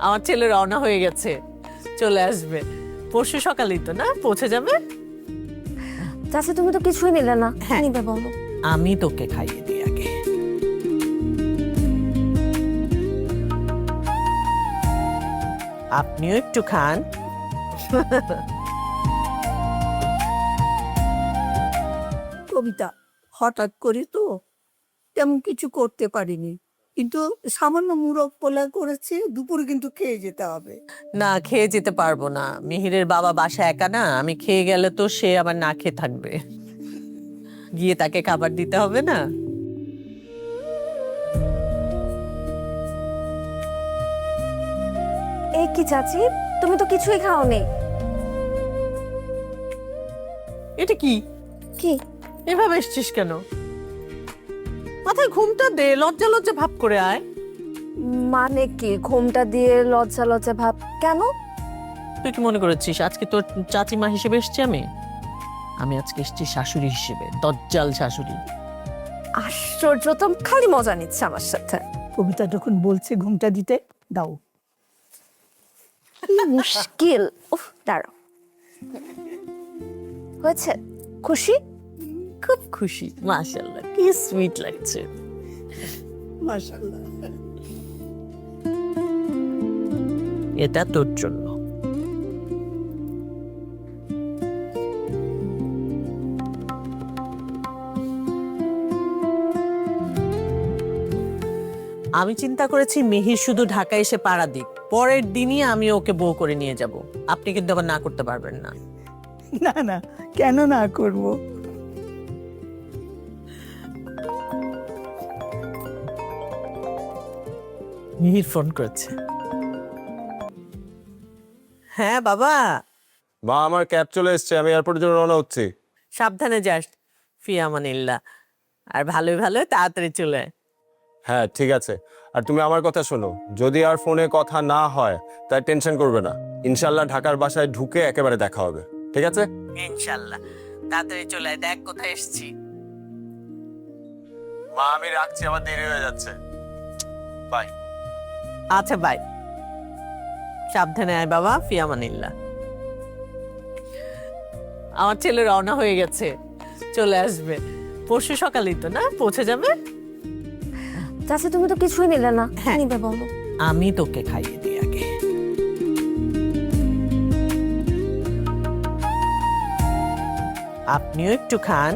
আমার ছেলে রওনা হয়ে গেছে, চলে আসবে পরশু সকালেই তো না পৌঁছে যাবে। চাচি তুমি তো কিছুই নিলে না, হ্যাঁ। নিবে বলো। আমি তোকে খাইয়ে দিই আগে। আপনিও একটু খান। কবিতা, হঠাৎ করে তো তেমন কিছু করতে পারিনি, কিন্তু সামান্য মুরগ পোলা করেছে, দুপুরে কিন্তু খেয়ে যেতে হবে। না, খেয়ে যেতে পারবো না, মিহিরের বাবা বাসা একা না, আমি খেয়ে গেলে তো সে আবার না খেয়ে থাকবে, গিয়ে তাকে খাবার দিতে হবে না। এই কি চাচি, তুমি তো কিছুই খাওনি। এটা কি কি এভাবে এসছিস কেন? মাথায় ঘুমটা দে, লজ্জা লজ্জা ভাব করে আয়। মানে কি ঘুমটা দিয়ে লজ্জা লজ্জা ভাব কেন? তুই কি মনে করেছিস আজকে তোর চাচিমা হিসেবে এসছি আমি? আমি আজকে এসছি শাশুড়ি হিসেবে, দজ্জাল শাশুড়ি। আশ্চর্য, তো খালি মজা নিচ্ছে আমার সাথে। কবিতা যখন বলছে ঘুমটা দিতে দাও। কি মুশকিল। উফ, দাঁড়াও। হয়েছে? খুশি? খুব খুশি, মাশাআল্লাহ, কি সুইট লাগছে। মাশাআল্লাহ। এটা তোর জন্য। আমি চিন্তা করেছি মিহির শুধু ঢাকায় এসে পাড়া দিক, পরের দিনই আমি ওকে বউ করে নিয়ে যাব। আপনি কিন্তু আবার না করতে পারবেন না। না না, কেন না করব? মিহির ফোন করেছে। হ্যাঁ বাবা। মা, আমার ক্যাব চলে এসেছে, আমি এয়ারপোর্টের জন্য রওনা হচ্ছি। সাবধানে যাস। ফি আমানিল্লাহ। আর ভালোই ভালো তাড়াতাড়ি চলে আয়। হ্যাঁ ঠিক আছে, আর তুমি আমার কথা শোনো, যদি আর ফোনে কথা না হয় তাই টেনশন করবে না, ইনশাল্লাহ ঢাকার বাসায় ঢুকে একেবারে দেখা হবে, ঠিক আছে? ইনশাআল্লাহ তাড়াতাড়ি চলে আয়, দেখ কোথায় এসেছি। মা আমি রাখছি, আমার দেরি হয়ে যাচ্ছে, বাই। আচ্ছা বাই। সাবধানে আয় বাবা, ফি আমানিল্লাহ। আমার ছেলে রওনা হয়ে গেছে, চলে আসবে পরশু সকালেই তো না পৌঁছে যাবে। চাচি তুমি তো কিছুই নিলে না, হ্যাঁ। নিবে বলো। আমি তোকে খাইয়ে দিই আগে। আপনিও একটু খান।